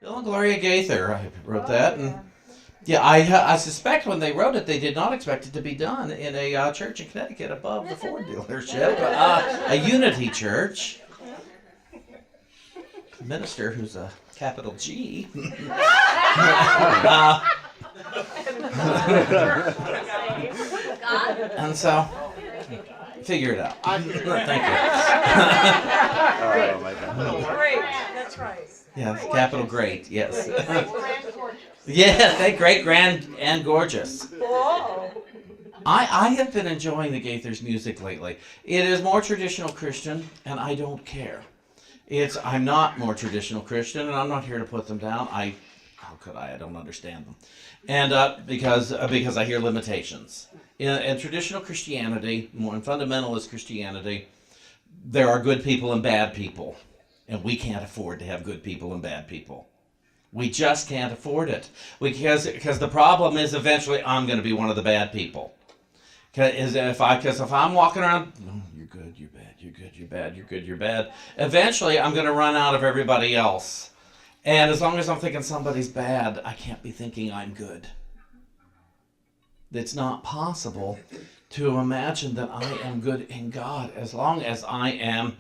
Bill and Gloria Gaither, I wrote that. And yeah, I suspect when they wrote it, they did not expect it to be done in a church in Connecticut above the Ford dealership, a Unity church. A minister who's a capital G. And so, figure it out. Thank you. Oh my God. Great, that's right. Yeah, capital great, yes. Yeah, thank great, grand, and gorgeous. Whoa. I have been enjoying the Gaithers' music lately. It is more traditional Christian, and I don't care. I'm not more traditional Christian, and I'm not here to put them down. How could I? I don't understand them, and because I hear limitations in traditional Christianity, more in fundamentalist Christianity, there are good people and bad people, and we can't afford to have good people and bad people. We just can't afford it because the problem is eventually I'm going to be one of the bad people. Because if I'm walking around, oh, you're good, you're bad, you're good, you're bad, you're good, you're bad. Eventually, I'm going to run out of everybody else. And as long as I'm thinking somebody's bad, I can't be thinking I'm good. It's not possible to imagine that I am good in God as long as I am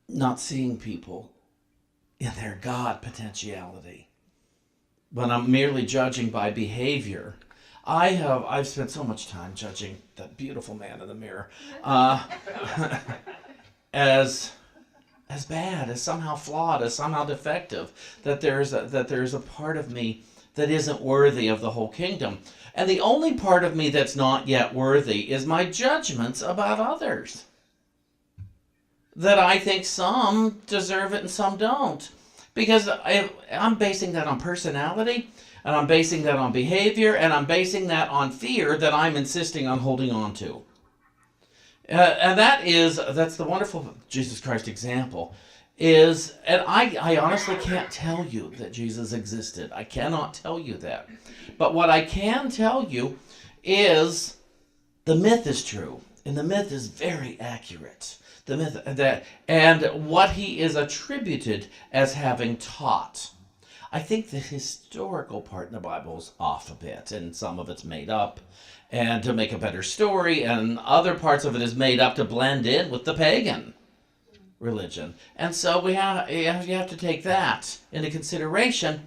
not seeing people in their God potentiality. When I'm merely judging by behavior. I've spent so much time judging that beautiful man in the mirror as bad, as somehow flawed, as somehow defective, that there's a part of me that isn't worthy of the whole kingdom. And the only part of me that's not yet worthy is my judgments about others. That I think some deserve it and some don't. Because I'm basing that on personality, and I'm basing that on behavior, and I'm basing that on fear that I'm insisting on holding on to. And that's the wonderful Jesus Christ example. And I honestly can't tell you that Jesus existed. I cannot tell you that. But what I can tell you is the myth is true, and the myth is very accurate. The myth and what he is attributed as having taught. I think the historical part in the Bible is off a bit, and some of it's made up and to make a better story, and other parts of it is made up to blend in with the pagan religion. And so you have to take that into consideration.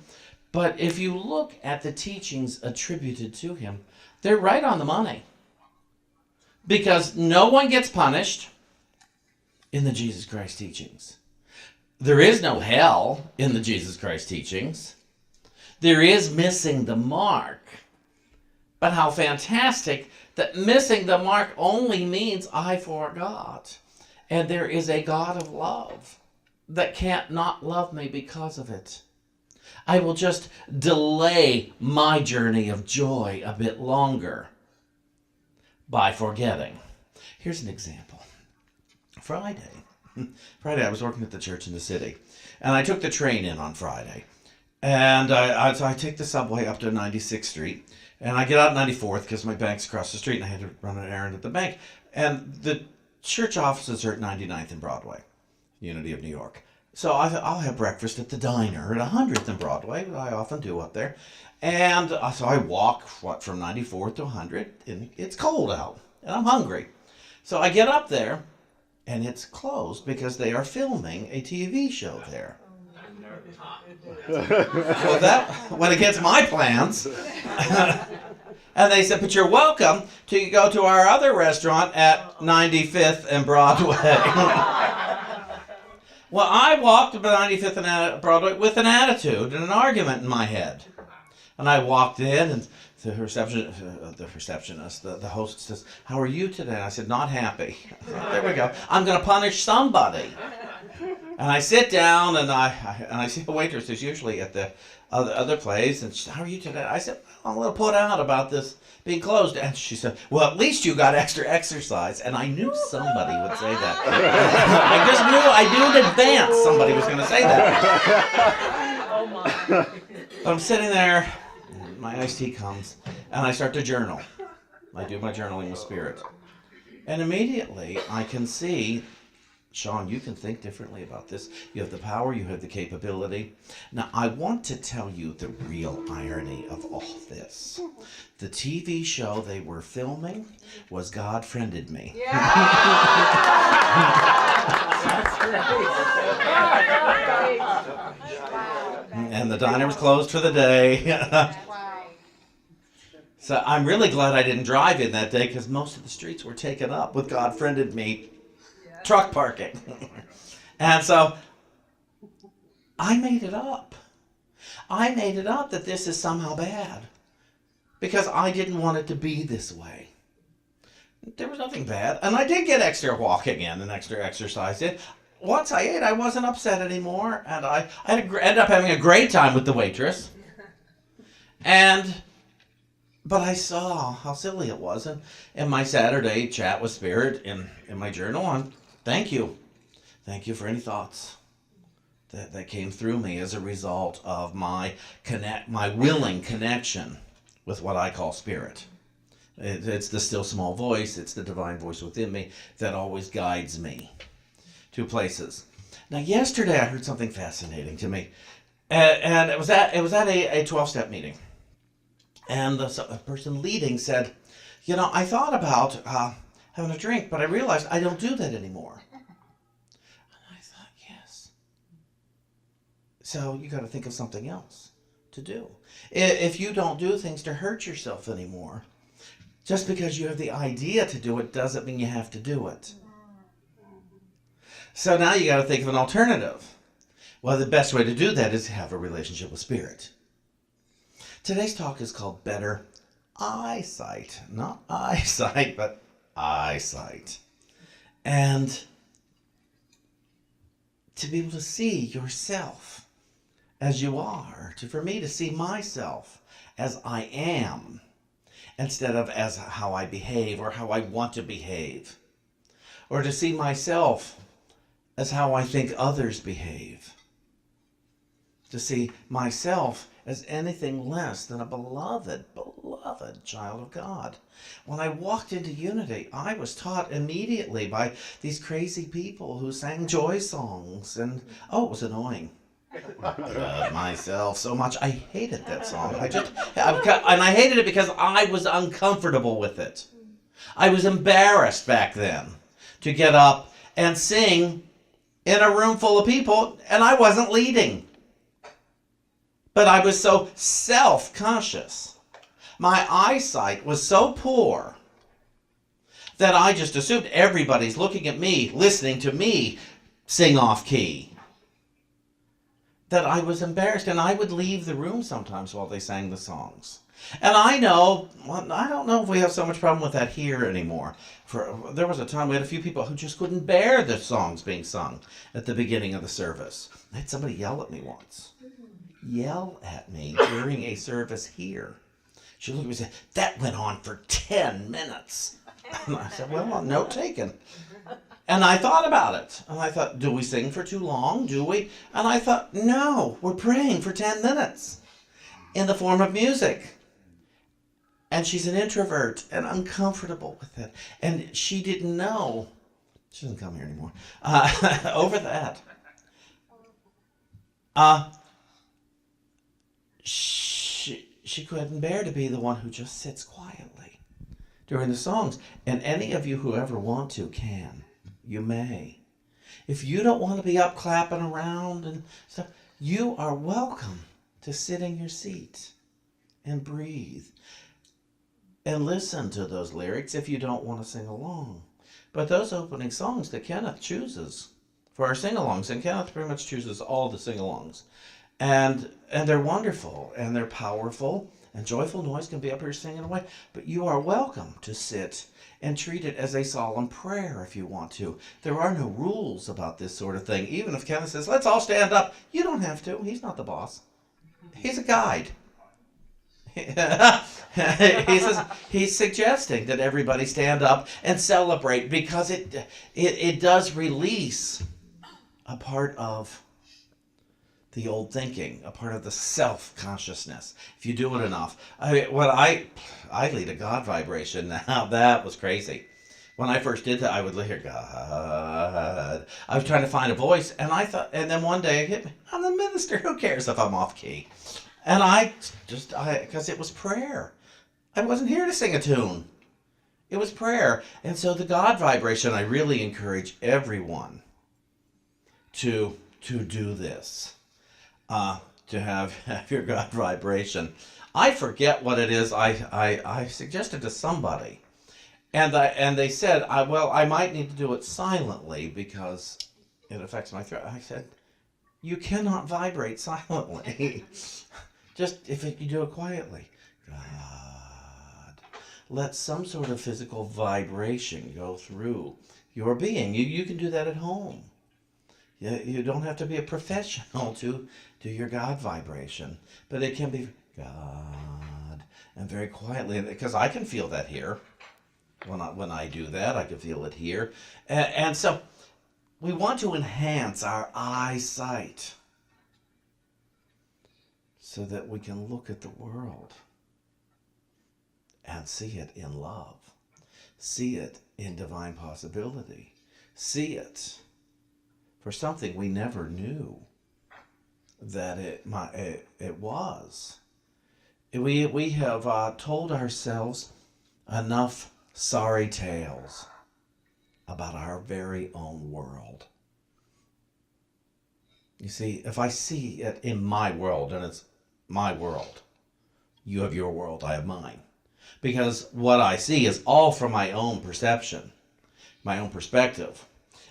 But if you look at the teachings attributed to him, they're right on the money. Because no one gets punished in the Jesus Christ teachings. There is no hell in the Jesus Christ teachings. There is missing the mark. But how fantastic that missing the mark only means I forgot. And there is a God of love that can't not love me because of it. I will just delay my journey of joy a bit longer by forgetting. Here's an example. Friday, I was working at the church in the city, and I took the train in on Friday. And so I take the subway up to 96th Street, and I get out 94th because my bank's across the street, and I had to run an errand at the bank. And the church offices are at 99th and Broadway, Unity of New York. So I'll have breakfast at the diner at 100th and Broadway, I often do up there. And so I walk, from 94th to 100, and it's cold out, and I'm hungry. So I get up there, and it's closed because they are filming a TV show there. Well, that went against my plans. And they said, but you're welcome to go to our other restaurant at 95th and Broadway. Well, I walked to 95th and Broadway with an attitude and an argument in my head. And I walked in, and the receptionist, the host says, how are you today? And I said, not happy. There we go. I'm going to punish somebody. And I sit down, and I see the waitress who's usually at the other place, and she said, how are you today? I said, well, I'm a little put out about this being closed. And she said, well, at least you got extra exercise. And I knew somebody would say that. I knew in advance somebody was going to say that. Oh my. But I'm sitting there, my iced tea comes, and I start to journal. I do my journaling with spirit. And immediately I can see Shawn, you can think differently about this. You have the power, you have the capability. Now, I want to tell you the real irony of all this. The TV show they were filming was God Friended Me. And the diner was closed for the day. So I'm really glad I didn't drive in that day because most of the streets were taken up with God Friended Me truck parking. And so I made it up. I made it up that this is somehow bad because I didn't want it to be this way. There was nothing bad. And I did get extra walking in and extra exercise in. Once I ate, I wasn't upset anymore. And I ended up having a great time with the waitress. But I saw how silly it was. And in my Saturday chat with Spirit in my journal, thank you. Thank you for any thoughts that came through me as a result of my willing connection with what I call Spirit. It's the still small voice. It's the divine voice within me that always guides me to places. Now, yesterday I heard something fascinating to me. And it was at a 12-step meeting. And the person leading said, I thought about having a drink, but I realized I don't do that anymore. And I thought, yes. So you got to think of something else to do. If you don't do things to hurt yourself anymore, just because you have the idea to do it doesn't mean you have to do it. So now you got to think of an alternative. Well, the best way to do that is to have a relationship with Spirit. Today's talk is called Better Eyesight. Not eyesight, but eyesight. And to be able to see yourself as you are. For me to see myself as I am instead of as how I behave or how I want to behave. Or to see myself as how I think others behave. To see myself as anything less than a beloved child of God. When I walked into Unity, I was taught immediately by these crazy people who sang joy songs, and it was annoying. I love myself so much. I hated that song. And I hated it because I was uncomfortable with it. I was embarrassed back then to get up and sing in a room full of people, and I wasn't leading. But I was so self-conscious. My eyesight was so poor that I just assumed everybody's looking at me, listening to me sing off key. That I was embarrassed, and I would leave the room sometimes while they sang the songs. And I don't know if we have so much problem with that here anymore. There was a time we had a few people who just couldn't bear the songs being sung at the beginning of the service. I had somebody yell at me once. Yell at me during a service here. She looked at me and said, "That went on for 10 minutes. And I said, well, note taken. And I thought about it. And I thought, do we sing for too long? Do we? And I thought, no, we're praying for 10 minutes in the form of music. And she's an introvert and uncomfortable with it. And she didn't know. She doesn't come here anymore. Over that. She couldn't bear to be the one who just sits quietly during the songs. And any of you who ever want to can. You may. If you don't want to be up clapping around and stuff, you are welcome to sit in your seat and breathe and listen to those lyrics if you don't want to sing along. But those opening songs that Kenneth chooses for our sing-alongs, and Kenneth pretty much chooses all the sing-alongs, and they're wonderful and they're powerful, and Joyful Noise can be up here singing away, but you are welcome to sit and treat it as a solemn prayer if you want to. There are no rules about this sort of thing. Even if Kenneth says, let's all stand up, you don't have to. He's not the boss. He's a guide. He's suggesting that everybody stand up and celebrate because it does release a part of the old thinking, a part of the self-consciousness. If you do it enough. I lead a God vibration now. That was crazy. When I first did that, I would hear God. I was trying to find a voice, and I thought, and then one day it hit me. I'm the minister. Who cares if I'm off key? And because it was prayer. I wasn't here to sing a tune. It was prayer. And so the God vibration, I really encourage everyone to do this, to have your God vibration. I forget what it is I suggested to somebody. And they said, I might need to do it silently because it affects my throat. I said, you cannot vibrate silently. Just if you do it quietly. God, let some sort of physical vibration go through your being. You can do that at home. You don't have to be a professional to do your God vibration. But it can be God. And very quietly, because I can feel that here. When I do that, I can feel it here. And so we want to enhance our eyesight so that we can look at the world and see it in love, see it in divine possibility, see it for something we never knew that it was. We have told ourselves enough sorry tales about our very own world. You see, if I see it in my world, and it's my world, you have your world, I have mine. Because what I see is all from my own perception, my own perspective.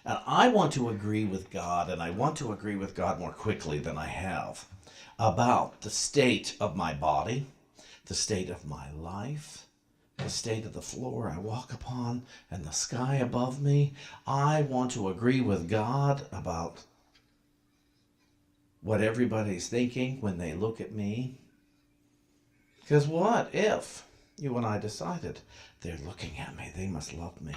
And I want to agree with God, and I want to agree with God more quickly than I have, about the state of my body, the state of my life, the state of the floor I walk upon, and the sky above me. I want to agree with God about what everybody's thinking when they look at me. Because what if you and I decided they're looking at me, they must love me?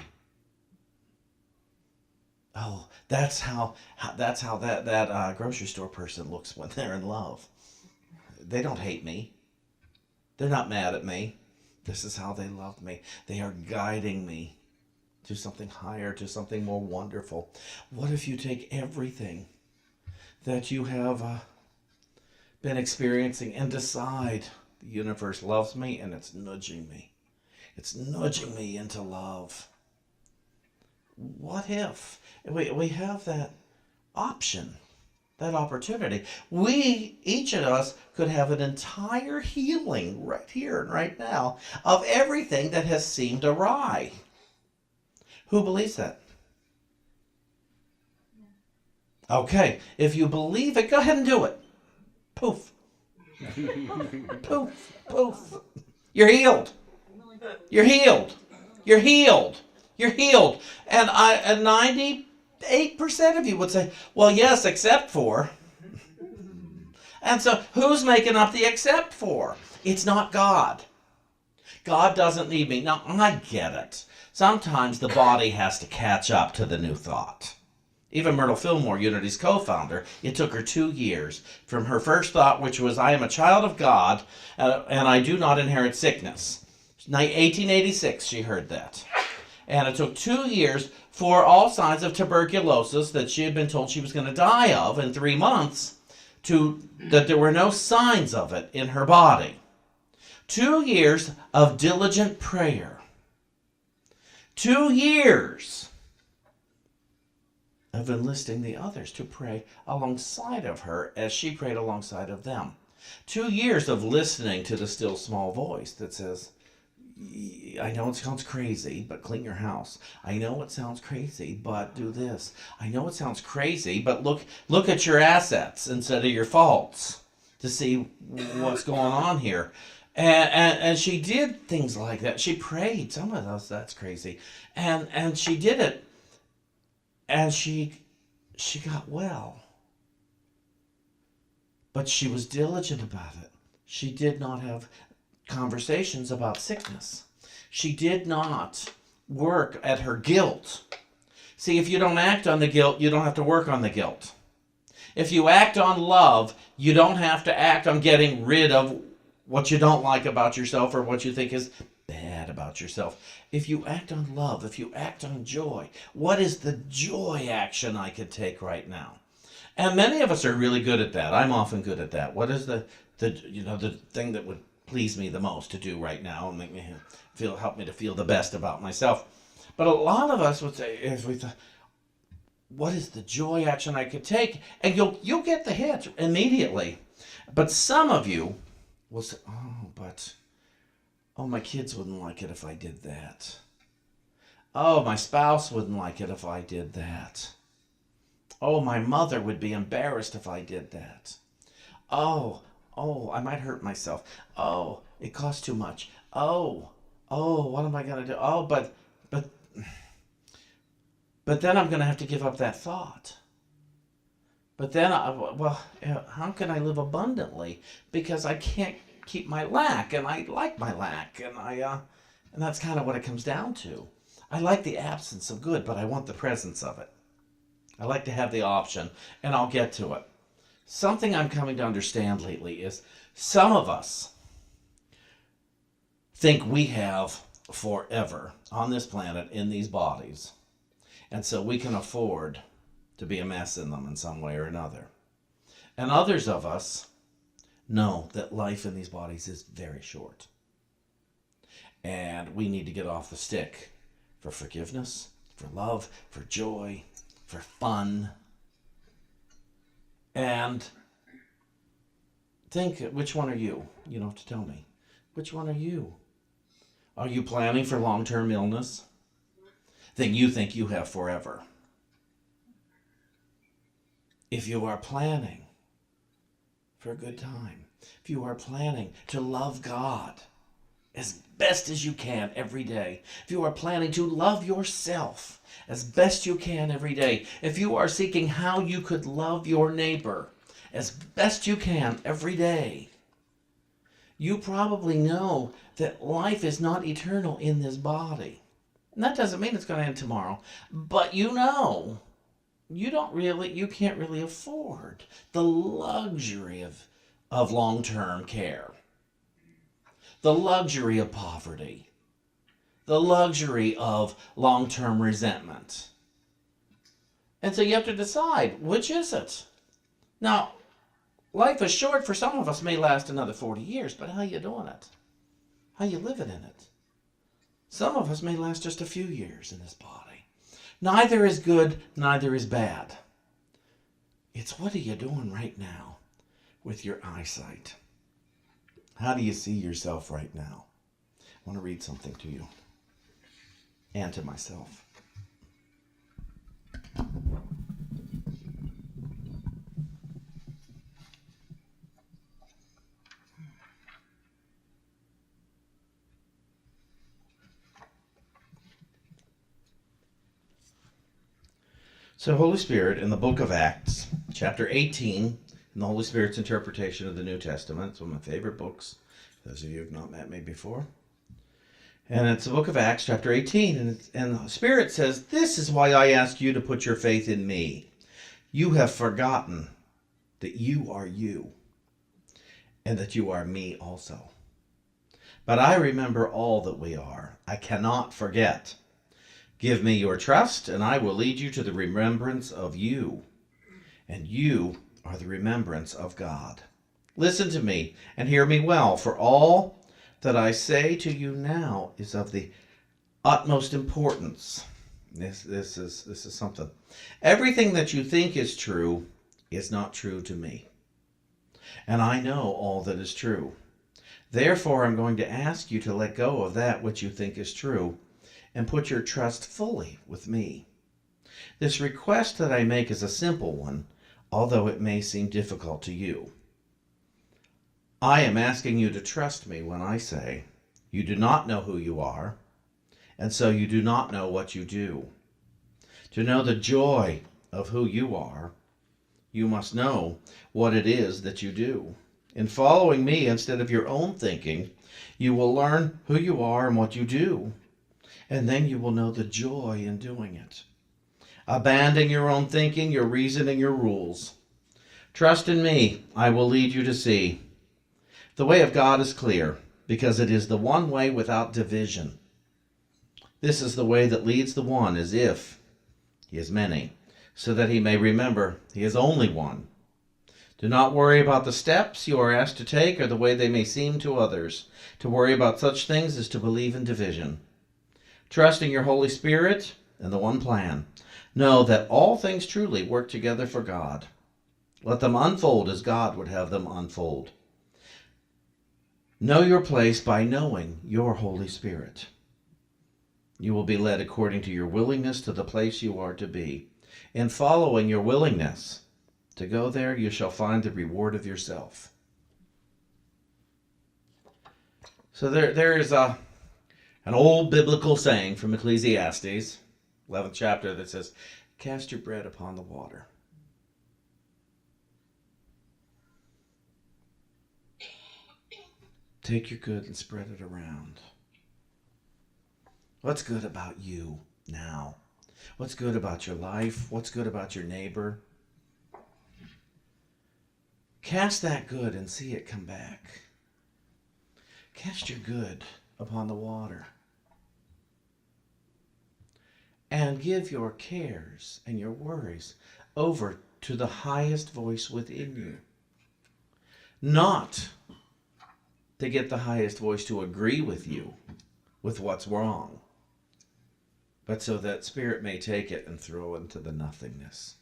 Oh, that's how that grocery store person looks when they're in love. They don't hate me. They're not mad at me. This is how they love me. They are guiding me to something higher, to something more wonderful. What if you take everything that you have been experiencing and decide the universe loves me and it's nudging me? It's nudging me into love. What if we have that option? That opportunity. Each of us could have an entire healing right here and right now of everything that has seemed awry. Who believes that? Okay, if you believe it, go ahead and do it. Poof. Poof, poof. You're healed. You're healed. You're healed. You're healed. And 98% of you would say, well, yes, except for. And so who's making up the except for? It's not God. God doesn't need me. Now, I get it. Sometimes the body has to catch up to the new thought. Even Myrtle Fillmore, Unity's co-founder, it took her 2 years from her first thought, which was, I am a child of God, and I do not inherit sickness. 1886, she heard that. And it took 2 years for all signs of tuberculosis that she had been told she was going to die of in 3 months, that there were no signs of it in her body. 2 years of diligent prayer. 2 years of enlisting the others to pray alongside of her as she prayed alongside of them. 2 years of listening to the still small voice that says, I know it sounds crazy, but clean your house. I know it sounds crazy, but do this. I know it sounds crazy, but look at your assets instead of your faults to see what's going on here. And she did things like that. She prayed. Some of those, that's crazy. And she did it. And she got well. But she was diligent about it. She did not have conversations about sickness. She did not work at her guilt. See, if you don't act on the guilt, you don't have to work on the guilt. If you act on love, you don't have to act on getting rid of what you don't like about yourself or what you think is bad about about yourself. If you act on love, if you act on joy, what is the joy action I could take right now? And many of us are really good at that. I'm often good at that. What is the thing that would please me the most to do right now and make me help me to feel the best about myself? But a lot of us would say, if we thought, what is the joy action I could take? And you'll get the hit immediately. But some of you will say, oh, my kids wouldn't like it if I did that. Oh, my spouse wouldn't like it if I did that. Oh, my mother would be embarrassed if I did that. Oh, I might hurt myself. Oh, it costs too much. Oh, what am I going to do? Oh, but then I'm going to have to give up that thought. But then, how can I live abundantly? Because I can't keep my lack, and I like my lack, and and that's kind of what it comes down to. I like the absence of good, but I want the presence of it. I like to have the option, and I'll get to it. Something I'm coming to understand lately is some of us think we have forever on this planet in these bodies, and so we can afford to be a mess in them in some way or another. And others of us know that life in these bodies is very short, and we need to get off the stick for forgiveness, for love, for joy, for fun. And think, which one are you? You don't have to tell me. Which one are you? Are you planning for long-term illness? Then you think you have forever. If you are planning for a good time, if you are planning to love God as best as you can every day, if you are planning to love yourself as best you can every day, if you are seeking how you could love your neighbor as best you can every day, you probably know that life is not eternal in this body. And that doesn't mean it's going to end tomorrow, but you can't really afford the luxury of long-term care, the luxury of poverty, the luxury of long-term resentment. And so you have to decide, which is it? Now, life is short. For some of us may last another 40 years, but how you doing it? How you living in it? Some of us may last just a few years in this body. Neither is good, neither is bad. It's what are you doing right now with your eyesight? How do you see yourself right now? I want to read something to you and to myself. So Holy Spirit, in the book of Acts, chapter 18, in the Holy Spirit's interpretation of the New Testament, it's one of my favorite books, those of you who have not met me before. And it's the book of Acts, chapter 18, and the Spirit says, "This is why I ask you to put your faith in me. You have forgotten that you are you, and that you are me also. But I remember all that we are. I cannot forget. Give me your trust, and I will lead you to the remembrance of you. And you are the remembrance of God. Listen to me and hear me well, for all that I say to you now is of the utmost importance." This is something. "Everything that you think is true is not true to me. And I know all that is true. Therefore, I'm going to ask you to let go of that which you think is true and put your trust fully with me. This request that I make is a simple one, although it may seem difficult to you. I am asking you to trust me when I say, you do not know who you are, and so you do not know what you do. To know the joy of who you are, you must know what it is that you do. In following me instead of your own thinking, you will learn who you are and what you do. And then you will know the joy in doing it. Abandon your own thinking, your reasoning, your rules. Trust in me, I will lead you to see. The way of God is clear, because it is the one way without division. This is the way that leads the one as if he is many, so that he may remember he is only one. Do not worry about the steps you are asked to take or the way they may seem to others. To worry about such things is to believe in division. Trust in your Holy Spirit and the one plan. Know that all things truly work together for God. Let them unfold as God would have them unfold. Know your place by knowing your Holy Spirit. You will be led according to your willingness to the place you are to be. In following your willingness to go there, you shall find the reward of yourself. So there is an old biblical saying from Ecclesiastes, 11th chapter, that says, cast your bread upon the water. Take your good and spread it around. What's good about you now? What's good about your life? What's good about your neighbor? Cast that good and see it come back. Cast your good upon the water. And give your cares and your worries over to the highest voice within you. Not to get the highest voice to agree with you with what's wrong, but so that Spirit may take it and throw into the nothingness.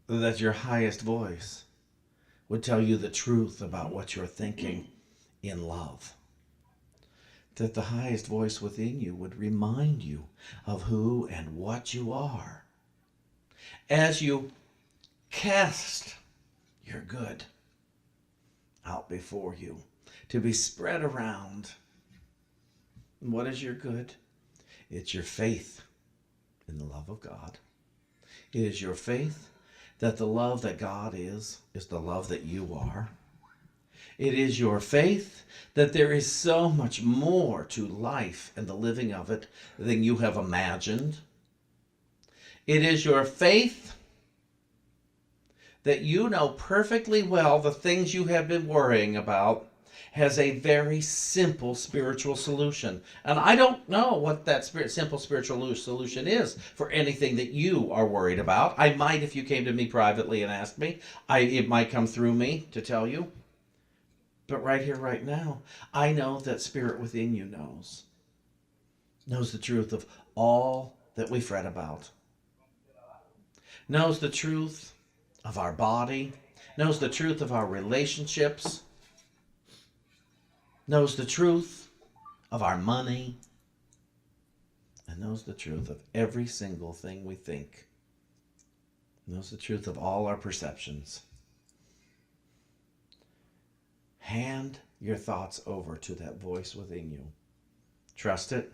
That your highest voice would tell you the truth about what you're thinking in love. That the highest voice within you would remind you of who and what you are. As you cast your good out before you, to be spread around. And what is your good? It's your faith in the love of God. It is your faith that the love that God is the love that you are. It is your faith that there is so much more to life and the living of it than you have imagined. It is your faith that you know perfectly well the things you have been worrying about has a very simple spiritual solution. And I don't know what that simple spiritual solution is for anything that you are worried about. I might, if you came to me privately and asked me, it might come through me to tell you. But right here, right now, I know that Spirit within you knows the truth of all that we fret about, knows the truth of our body, knows the truth of our relationships, knows the truth of our money, and knows the truth of every single thing we think, knows the truth of all our perceptions. Hand your thoughts over to that voice within you. Trust it.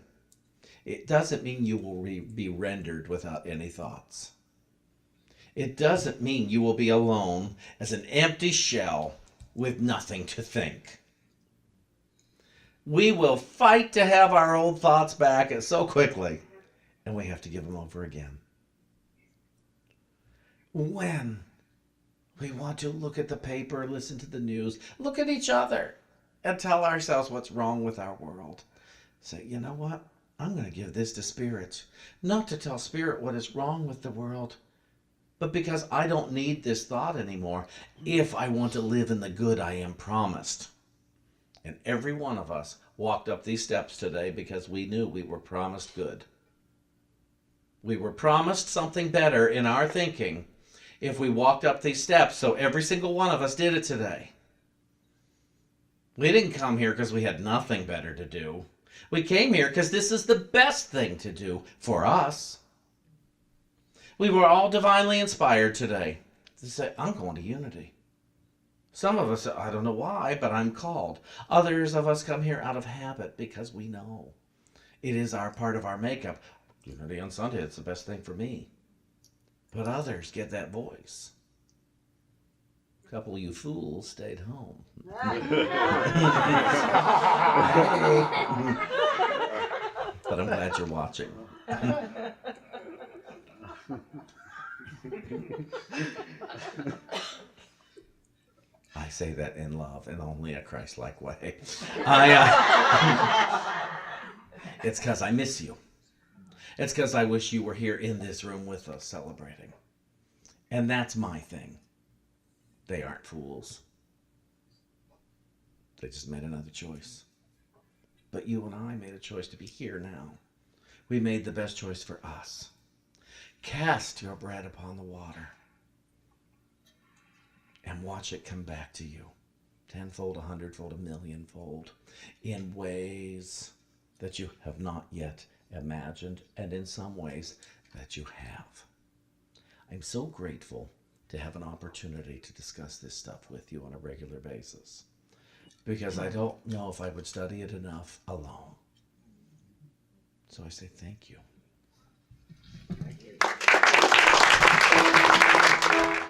It doesn't mean you will be rendered without any thoughts. It doesn't mean you will be alone as an empty shell with nothing to think. We will fight to have our old thoughts back so quickly, and we have to give them over again. When we want to look at the paper, listen to the news, look at each other, and tell ourselves what's wrong with our world. Say, you know what? I'm going to give this to Spirit. Not to tell Spirit what is wrong with the world, but because I don't need this thought anymore if I want to live in the good I am promised. And every one of us walked up these steps today because we knew we were promised good. We were promised something better in our thinking if we walked up these steps. So every single one of us did it today. We didn't come here because we had nothing better to do. We came here because this is the best thing to do for us. We were all divinely inspired today to say, I'm going to Unity. Some of us, I don't know why, but I'm called. Others of us come here out of habit because we know it is our part of our makeup. Unity on Sunday, it's the best thing for me. But others get that voice. A couple of you fools stayed home. But I'm glad you're watching. I say that in love and only a Christ-like way. It's because I miss you. It's because I wish you were here in this room with us celebrating. And that's my thing. They aren't fools. They just made another choice. But you and I made a choice to be here now. We made the best choice for us. Cast your bread upon the water and watch it come back to you. Tenfold, 100-fold, 1,000,000-fold. In ways that you have not yet imagined, and in some ways that you have. I'm so grateful to have an opportunity to discuss this stuff with you on a regular basis, because I don't know if I would study it enough alone. So I say thank you.